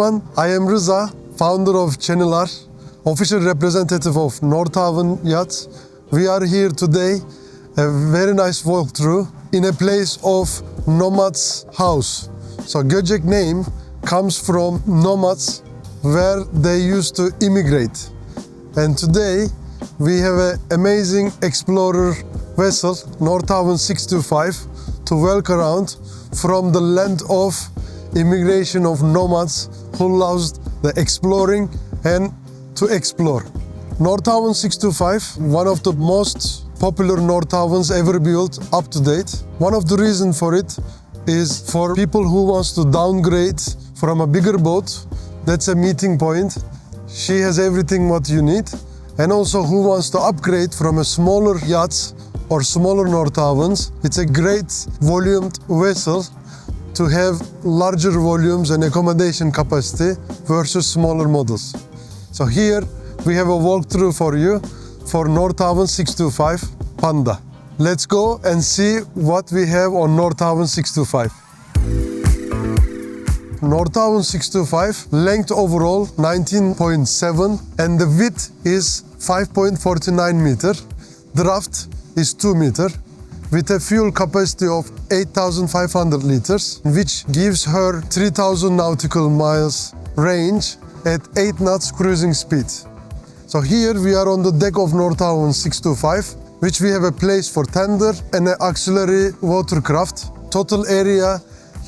everyone, I am Rıza, founder of channel.R, official representative of Nordhavn Yachts. We are here today, a very nice walkthrough in a place of nomads' house. So Göcek name comes from nomads where they used to immigrate. And today we have an amazing explorer vessel, Nordhavn 625, to walk around from the land of immigration of nomads who loves the exploring and to explore. Nordhavn 625, one of the most popular Nordhavns ever built up to date. One of the reasons for it is for people who wants to downgrade from a bigger boat. That's a meeting point. She has everything what you need. And also who wants to upgrade from a smaller yachts or smaller Nordhavns. It's a great volumed vessel to have larger volumes and accommodation capacity versus smaller models. So here we have a walkthrough for you for Nordhavn 625 Panda. Let's go and see what we have on Nordhavn 625. Nordhavn 625, length overall 19.7 and the width is 5.49 meter. Draft is 2 meter with a fuel capacity of 8,500 liters, which gives her 3,000 nautical miles range at 8 knots cruising speed. So here we are on the deck of Nordhavn 625, which we have a place for tender and an auxiliary watercraft. Total area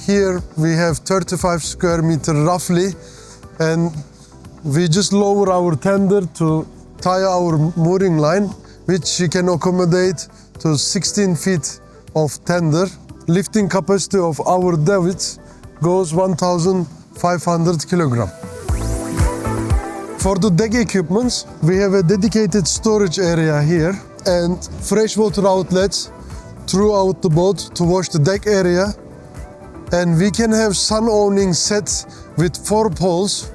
here we have 35 square meter roughly, and we just lower our tender to tie our mooring line, which she can accommodate to 16 feet of tender. Lifting capacity of our davits goes 1,500 kilogram. For the deck equipments, we have a dedicated storage area here and freshwater outlets throughout the boat to wash the deck area. And we can have sun awning set with 4 poles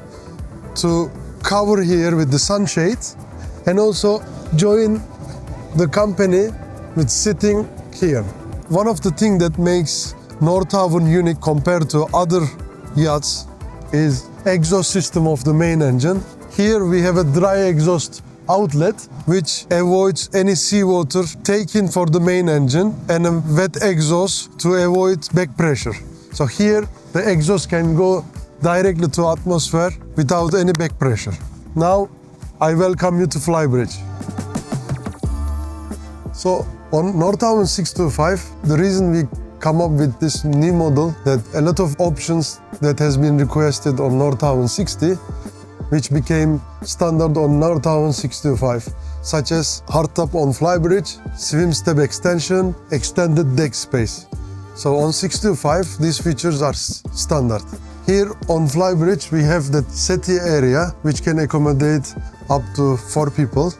to cover here with the sunshade, and also join the company with sitting here. One of the things that makes Nordhavn unique compared to other yachts is exhaust system of the main engine. Here we have a dry exhaust outlet which avoids any seawater taken for the main engine, and a wet exhaust to avoid back pressure. So here the exhaust can go directly to atmosphere without any back pressure. Now I welcome you to Flybridge. So on Nordhavn 625, the reason we come up with this new model, that a lot of options that has been requested on Nordhavn 60, which became standard on Nordhavn 625, such as hardtop on Flybridge, swim step extension, extended deck space. So on 625, these features are standard. Here on Flybridge, we have the settee area, which can accommodate up to 4 people,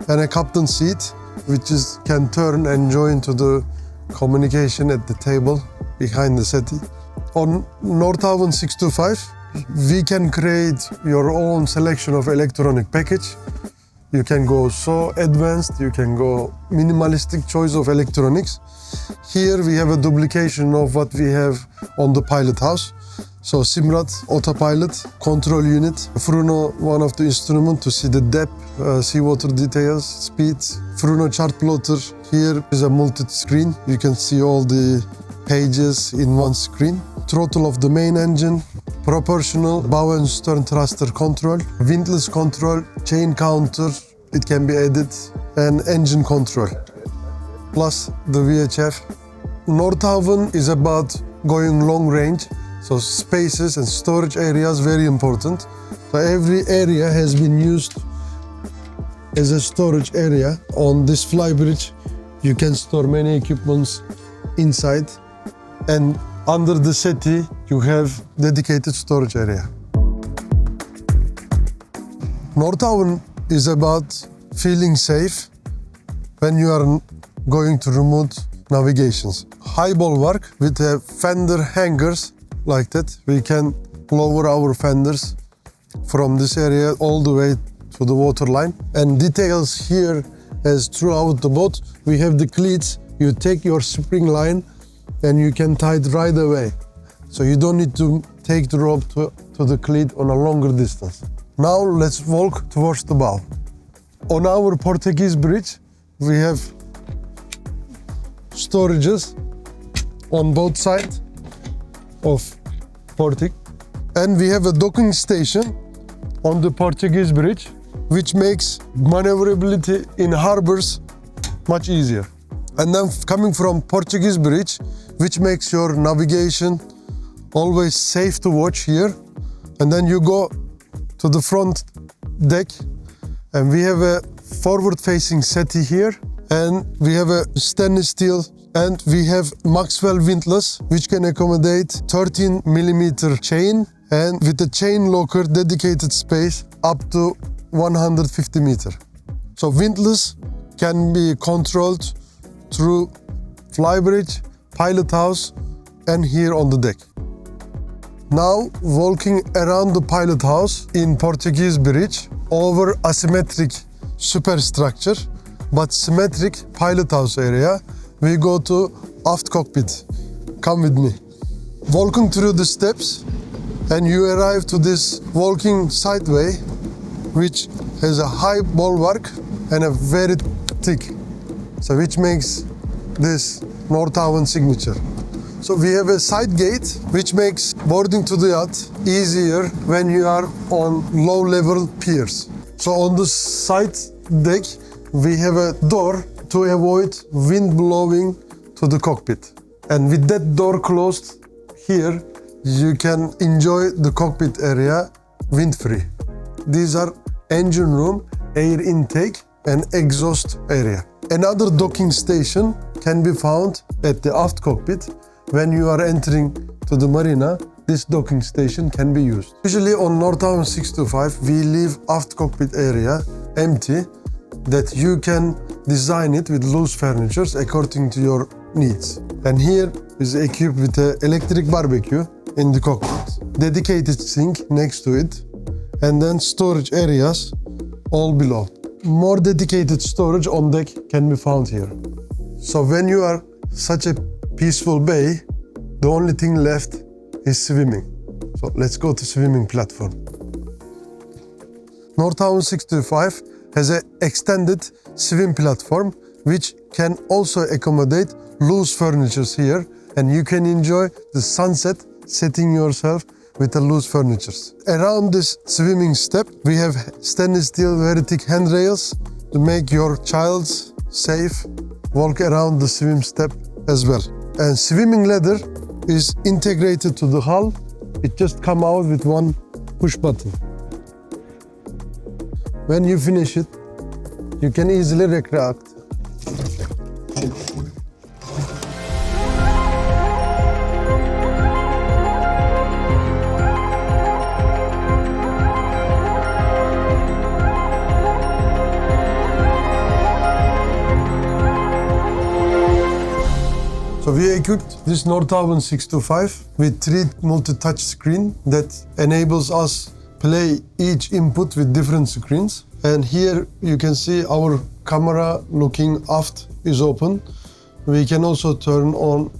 and a captain seat, which can turn and join to the communication at the table behind the settee. On Nordhavn 625, we can create your own selection of electronic package. You can go so advanced, you can go minimalistic choice of electronics. Here we have a duplication of what we have on the Pilothouse. So Simrad autopilot, control unit, Fruno, one of the instruments to see the depth, seawater details, speed, Fruno chart plotter. Here is a multi-screen. You can see all the pages in one screen. Throttle of the main engine, proportional bow and stern thruster control, windlass control, chain counter, it can be added, and engine control, plus the VHF. Nordhavn is about going long range, so spaces and storage areas very important. So every area has been used as a storage area. On this Flybridge, you can store many equipments inside, and under the settee, you have dedicated storage area. Nordhavn is about feeling safe when you are going to remote navigations. High bulwark with a fender hangers like that. We can lower our fenders from this area all the way to the waterline. And details here as throughout the boat, we have the cleats. You take your spring line and you can tie it right away. So you don't need to take the rope to to the cleat on a longer distance. Now let's walk towards the bow. On our Portuguese bridge, we have storages on both sides of Portic, and we have a docking station on the Portuguese bridge, which makes maneuverability in harbors much easier. And then coming from Portuguese bridge, which makes your navigation always safe to watch here. And then you go to the front deck, and we have a forward-facing settee here, and we have a stainless steel, and we have Maxwell windlass, which can accommodate 13mm chain, and with a chain locker dedicated space up to 150 meters. So windlass can be controlled through Flybridge, Pilothouse, and here on the deck. Now walking around the Pilothouse in Portuguese bridge over asymmetric superstructure but symmetric Pilothouse area, we go to aft cockpit. Come with me. Walking through the steps, and you arrive to this walking sideway, which has a high bulwark and a very thick, so which makes this Nordhavn signature. So we have a side gate which makes boarding to the yacht easier when you are on low-level piers. So on the side deck we have a door to avoid wind blowing to the cockpit. And with that door closed here, you can enjoy the cockpit area wind-free. These are engine room, air intake, and exhaust area. Another docking station can be found at the aft cockpit. When you are entering to the marina, this docking station can be used. Usually on Nordhavn 625, we leave aft cockpit area empty, that you can design it with loose furniture according to your needs. And here is equipped with an electric barbecue in the cockpit, dedicated sink next to it, and then storage areas all below. More dedicated storage on deck can be found here. So when you are such a peaceful bay, the only thing left is swimming. So let's go to swimming platform. Nordhavn 625 has an extended swim platform which can also accommodate loose furniture here, and you can enjoy the sunset setting yourself with the loose furniture. Around this swimming step, we have stainless steel very thick handrails to make your child safe walk around the swim step as well. And swimming ladder is integrated to the hull. It just comes out with one push button. When you finish it, you can easily retract. So we equipped this Nordhavn 625 with 3 multi-touch screen that enables us play each input with different screens. And here you can see our camera looking aft is open. We can also turn on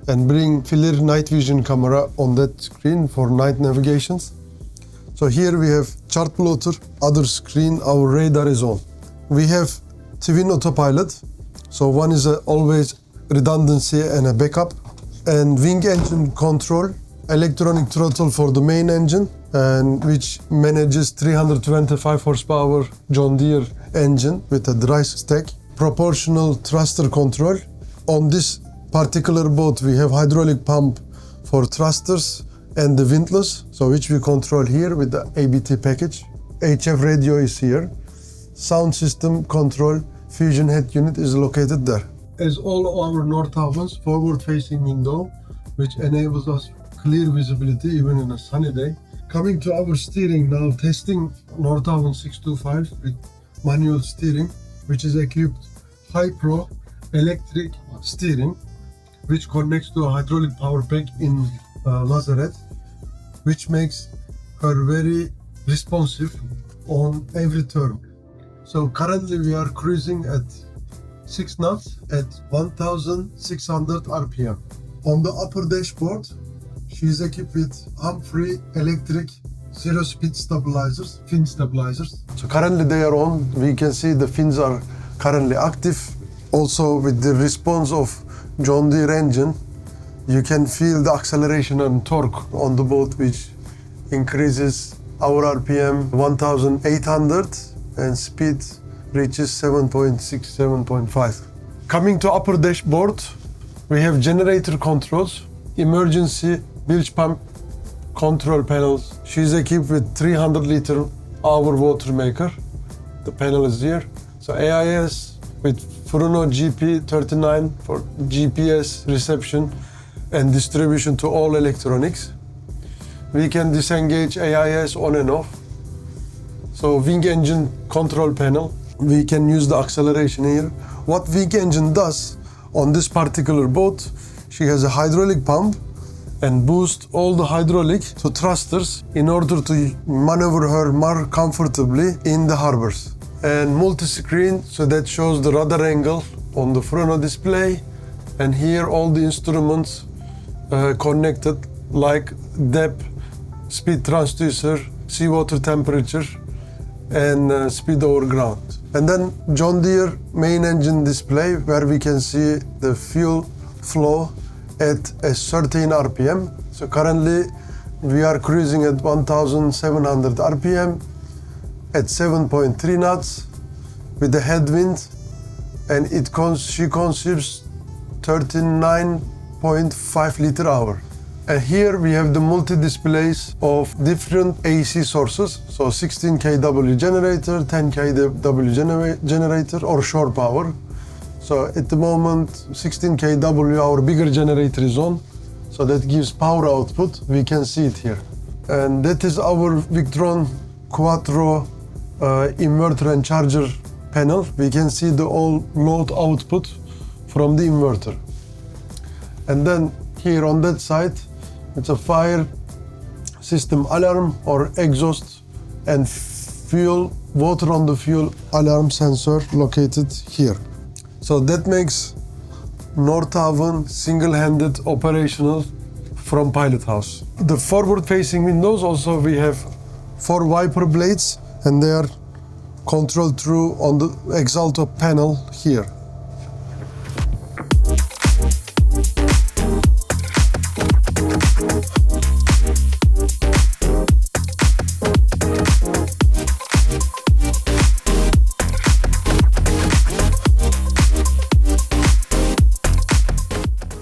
and bring FLIR night vision camera on that screen for night navigations. So here we have chart plotter, other screen, our radar is on. We have twin autopilot, so one is always redundancy and a backup, and wing engine control, electronic throttle for the main engine, and which manages 325 horsepower John Deere engine with a dry stack, proportional thruster control. On this particular boat we have hydraulic pump for thrusters and the windlass, so which we control here with the ABT package. HF radio is here. Sound system control, fusion head unit is located there. As all our Nordhavn's forward-facing window, which enables us clear visibility even in a sunny day. Coming to our steering now, testing Nordhavn 625 with manual steering, which is equipped High Pro electric steering, which connects to a hydraulic power pack in Lazarette, which makes her very responsive on every turn. So currently we are cruising at 6 knots at 1600 RPM. On the upper dashboard, she She is equipped with hump-free electric zero-speed stabilizers, fin stabilizers. So currently they are on. We can see the fins are currently active. Also with the response of John Deere engine, you can feel the acceleration and torque on the boat, which increases our RPM 1800 and speed reaches 7.6, 7.5. Coming to upper dashboard, we have generator controls, emergency bilge pump control panels. She's equipped with 300-liter hour water maker. The panel is here. So AIS with Fruno GP39 for GPS reception and distribution to all electronics. We can disengage AIS on and off. So wing engine control panel. We can use the acceleration here. What wing engine does on this particular boat, she has a hydraulic pump and boost all the hydraulic to thrusters in order to maneuver her more comfortably in the harbors. And multi-screen, so that shows the rudder angle on the Fruno display. And here all the instruments connected, like depth, speed transducer, seawater temperature, and speed over ground. And then John Deere main engine display, where we can see the fuel flow at a certain RPM. So currently we are cruising at 1700 RPM at 7.3 knots with the headwind, and she consumes 39.5 liter hour. And here we have the multi-displays of different AC sources. So 16 kW generator, 10 kW generator or shore power. So at the moment 16 kW, our bigger generator is on. So that gives power output. We can see it here. And that is our Victron Quattro inverter and charger panel. We can see the all load output from the inverter. And then here on that side, it's a fire system alarm or exhaust and fuel, water on the fuel alarm sensor located here. So that makes Nordhavn single-handed operational from Pilothouse. The forward-facing windows also we have 4 wiper blades, and they are controlled through on the Exalto panel here.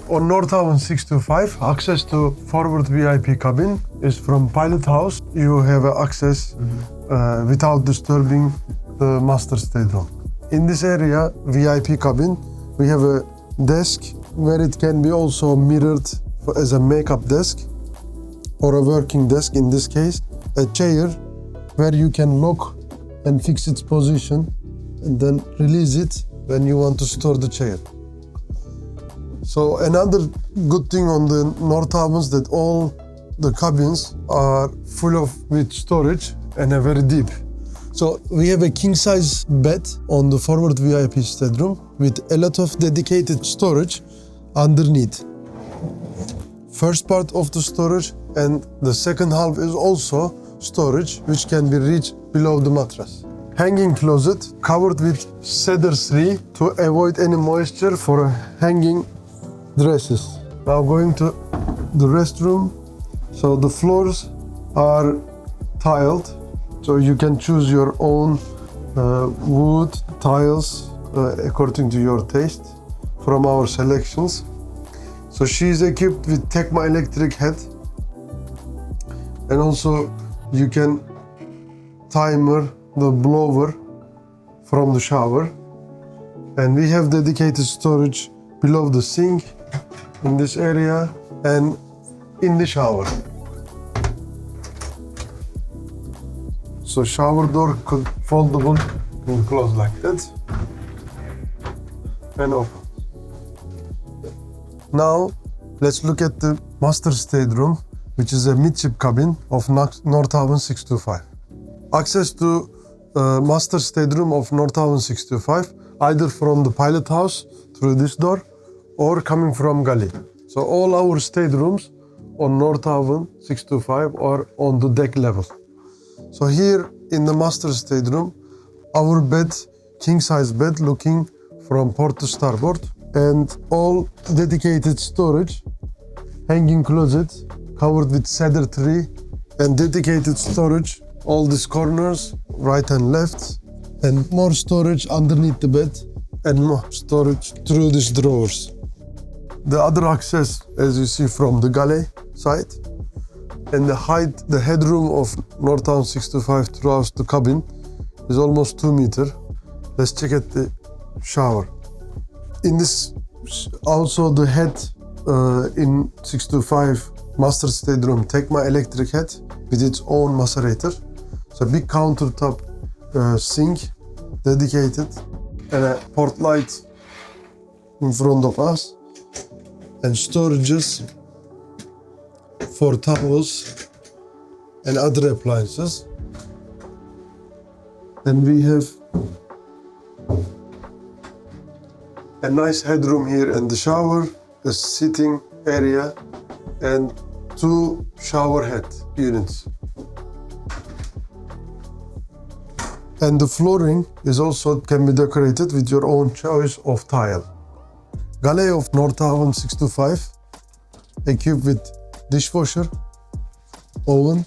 On Nordhavn 625, access to forward VIP cabin is from Pilothouse. You have access without disturbing the master stateroom. In this area, VIP cabin, we have a desk where it can be also mirrored as a makeup desk or a working desk in this case. A chair where you can lock and fix its position and then release it when you want to store the chair. So another good thing on the Nordhavns that all the cabins are full of with storage and are very deep. So we have a king size bed on the forward VIP stateroom with a lot of dedicated storage underneath. First part of the storage and the second half is also storage which can be reached below the mattress. Hanging closet covered with cedar tree to avoid any moisture for hanging dresses. Now going to the restroom. So the floors are tiled, so you can choose your own wood tiles according to your taste from our selections. So she is equipped with Tecma electric head, and also you can timer the blower from the shower. And we have dedicated storage below the sink in this area and in the shower. So shower door could foldable and close like that and open. Now let's look at the master stateroom, which is a midship cabin of Nordhavn 625. Access to master stateroom of Nordhavn 625 either from the Pilothouse through this door or coming from Galley. So all our staterooms on Nordhavn 625 or on the deck level. So here in the master stateroom, our bed, king size bed looking from port to starboard, and all dedicated storage, hanging closet covered with cedar tree, and dedicated storage, all these corners, right and left, and more storage underneath the bed, and more storage through these drawers. The other access, as you see from the galley side, and the height, the headroom of Nordhavn 625 throughout the cabin is almost 2 meters. Let's check at the shower. In this, also the head in 625 master stateroom, take my electric head with its own macerator. It's a big countertop sink, dedicated, and a port light in front of us, and storages for towels and other appliances. And we have a nice headroom here in the shower, a sitting area, and 2 shower head units. And the flooring is also can be decorated with your own choice of tile. Galley of Nordhavn 625, equipped with dishwasher, oven,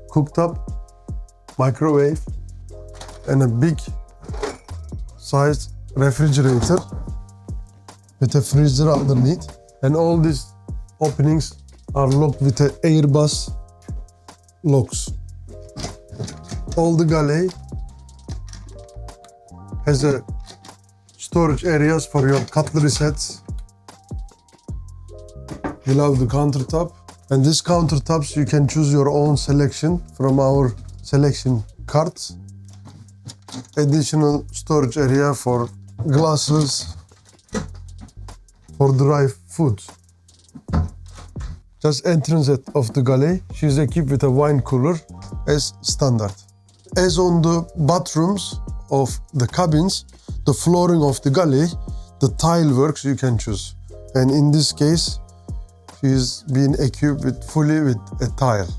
cooktop, microwave, and a big sized refrigerator with a freezer underneath. And all these openings are locked with a airbus locks. All the galley has a storage areas for your cutlery sets. You love the countertop, and these countertops you can choose your own selection from our selection cards. Additional storage area for glasses, for dry food. Just entrance of the galley, she is equipped with a wine cooler as standard. As on the bathrooms of the cabins, the flooring of the galley, the tile works you can choose. And in this case, she is being equipped with fully with a tile.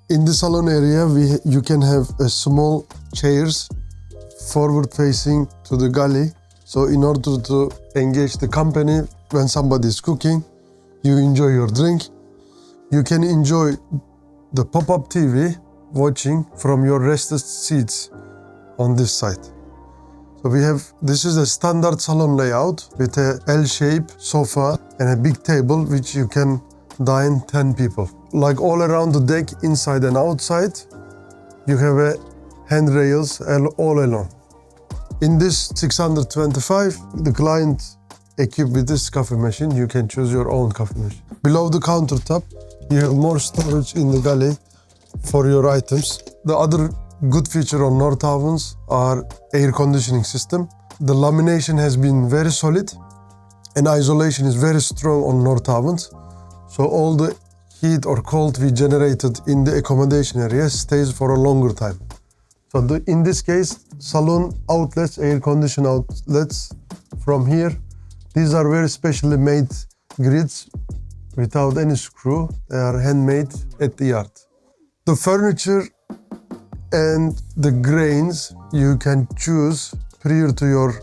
In the salon area, you can have a small chairs forward facing to the galley. So in order to engage the company when somebody is cooking, you enjoy your drink. You can enjoy the pop-up TV watching from your rested seats on this side. So this is a standard salon layout with a L-shaped sofa and a big table which you can dine 10 people. Like all around the deck, inside and outside, you have a handrails all along. In this 625, the client equipped with this coffee machine, you can choose your own coffee machine. Below the countertop, you have more storage in the galley for your items. The other good feature on Nordhavn's are air conditioning system. The lamination has been very solid and isolation is very strong on Nordhavn's. So all the heat or cold we generated in the accommodation area stays for a longer time. So in this case, salon outlets, air condition outlets from here, these are very specially made grids without any screw. They are handmade at the yard. The furniture and the grains you can choose prior to your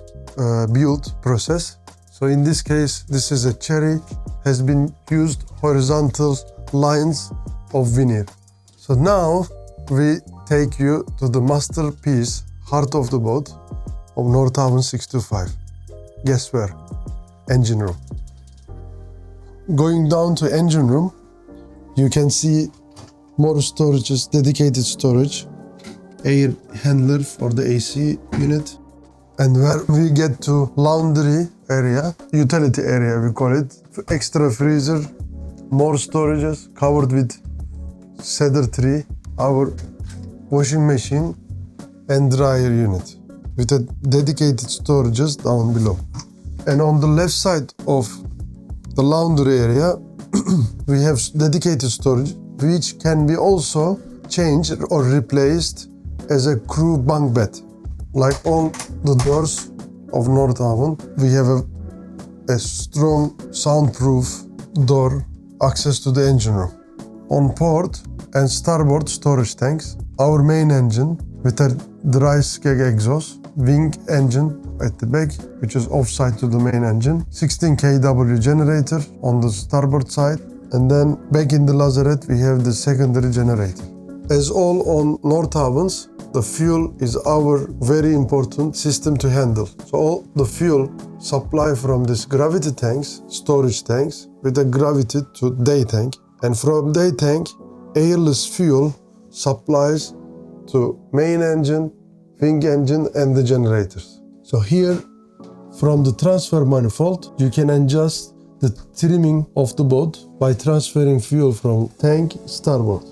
build process. So in this case, this is a cherry, has been used horizontal lines of veneer. So now we take you to the masterpiece, heart of the boat of Nordhavn 625. Guess where? Engine room. Going down to engine room, you can see more storages, dedicated storage, air handler for the AC unit, and where we get to laundry area, utility area we call it, extra freezer, more storages covered with cedar tree, our washing machine and dryer unit with a dedicated storages down below. And on the left side of the laundry area, we have dedicated storage which can be also changed or replaced as a crew bunk bed. Like all the doors of Nordhavn, we have a strong soundproof door access to the engine room. On port and starboard storage tanks, our main engine with a dry skeg exhaust, wing engine at the back, which is offside to the main engine, 16 kW generator on the starboard side, and then back in the lazarette we have the secondary generator. As all on Nordhavns, the fuel is our very important system to handle. So all the fuel supply from these gravity tanks, storage tanks, with a gravity to day tank, and from day tank, airless fuel supplies to main engine, wing engine and the generators. So here, from the transfer manifold, you can adjust the trimming of the boat by transferring fuel from tank starboard.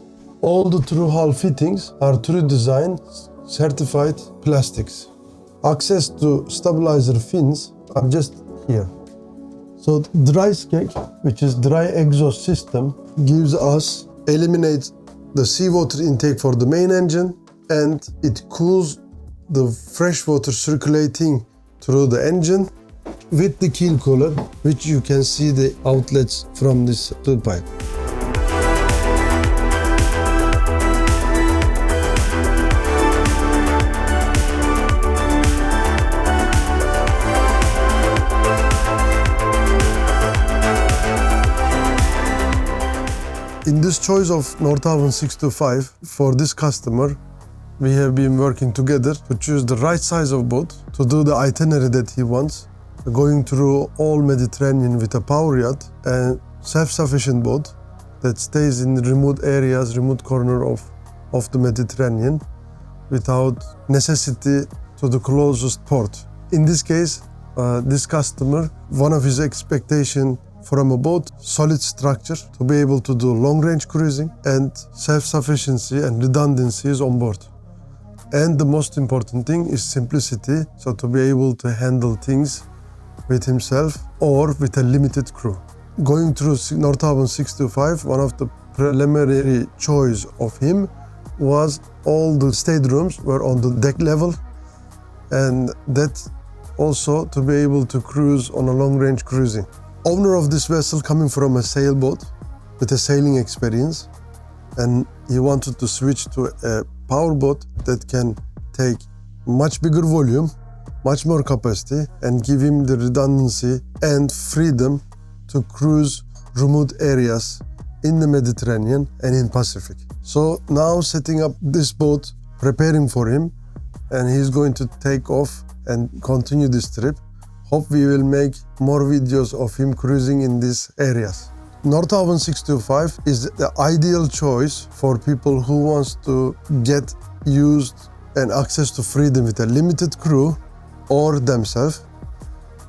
All the through hull fittings are True Design certified plastics. Access to stabilizer fins are just here. So dry skeg, which is dry exhaust system, eliminates the seawater intake for the main engine, and it cools the fresh water circulating through the engine with the keel cooler, which you can see the outlets from this tailpipe. In this choice of Nordhavn 625, for this customer, we have been working together to choose the right size of boat to do the itinerary that he wants, going through all Mediterranean with a power yacht and self-sufficient boat that stays in remote areas, remote corner of the Mediterranean without necessity to the closest port. In this case, this customer, one of his expectations from a boat, solid structure to be able to do long-range cruising, and self-sufficiency and redundancy is on board. And the most important thing is simplicity, so to be able to handle things with himself or with a limited crew. Going through Nordhavn 625, one of the preliminary choice of him was all the staterooms were on the deck level, and that also to be able to cruise on a long-range cruising. Owner of this vessel coming from a sailboat with a sailing experience, and he wanted to switch to a powerboat that can take much bigger volume, much more capacity, and give him the redundancy and freedom to cruise remote areas in the Mediterranean and in Pacific. So now setting up this boat, preparing for him, and he's going to take off and continue this trip. Hope we will make more videos of him cruising in these areas. Nordhavn 625 is the ideal choice for people who wants to get used and access to freedom with a limited crew, or themselves,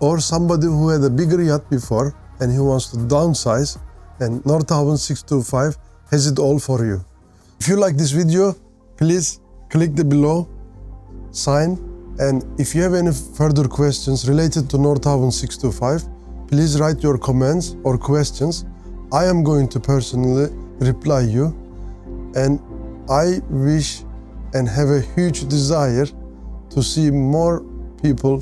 or somebody who had a bigger yacht before and he wants to downsize, and Nordhavn 625 has it all for you. If you like this video, please click the below sign. And if you have any further questions related to Nordhavn 625, please write your comments or questions. I am going to personally reply you, and I wish and have a huge desire to see more people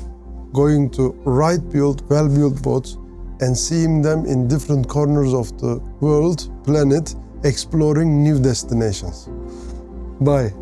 going to right-built, well-built boats and seeing them in different corners of the world, planet, exploring new destinations. Bye.